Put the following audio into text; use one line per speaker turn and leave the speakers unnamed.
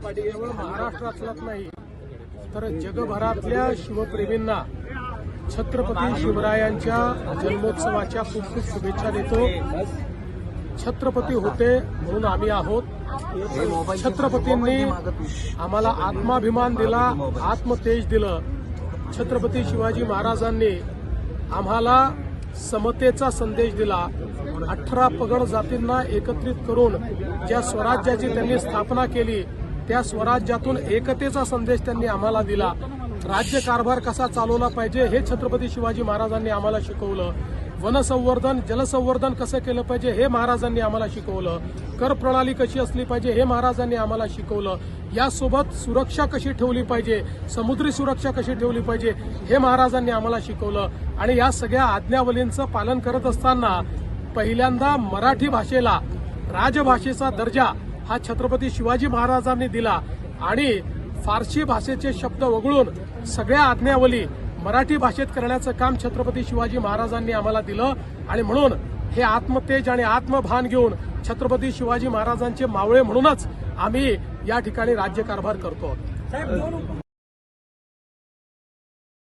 केवळ महाराष्ट्रातलाच नाही तर जगभरातल्या शिवप्रेमींना छत्रपती शिवरायांच्या जन्मोत्सवाच्या खूप खूप शुभेच्छा देतो। छत्रपती होते म्हणून आम्ही आहोत। छत्रपतींनी आम्हाला आत्माभिमान दिला, आत्मतेज दिलं। छत्रपती शिवाजी महाराजांनी आम्हाला समतेचा संदेश दिला। 18 पगड जातींना एकत्रित करून ज्या स्वराज्याची त्यांनी स्थापना केली त्या स्वराज्यातून एकतेचा संदेश त्यांनी आम्हाला दिला। राज्यकारभार कसा चालवला पाहिजे हे छत्रपती शिवाजी महाराजांनी आम्हाला शिकवलं। वनसंवर्धन जलसंवर्धन कसं केलं पाहिजे हे महाराजांनी आम्हाला शिकवलं। कर प्रणाली कशी असली पाहिजे हे महाराजांनी आम्हाला शिकवलं। यासोबत सुरक्षा कशी ठेवली पाहिजे, समुद्री सुरक्षा कशी ठेवली पाहिजे हे महाराजांनी आम्हाला शिकवलं। आणि या सगळ्या आज्ञावलींचं पालन करत असताना पहिल्यांदा मराठी भाषेला राजभाषेचा दर्जा हा छत्रपती शिवाजी महाराजांनी दिला आणि फारसी भाषेचे शब्द वगळून सगळ्या आज्ञावली मराठी भाषेत करण्याचं काम छत्रपती शिवाजी महाराजांनी आम्हाला दिलं। आणि म्हणून हे आत्मतेज आणि आत्मभान घेऊन छत्रपती शिवाजी महाराजांचे मावळे म्हणूनच आम्ही या ठिकाणी राज्यकारभार करतो।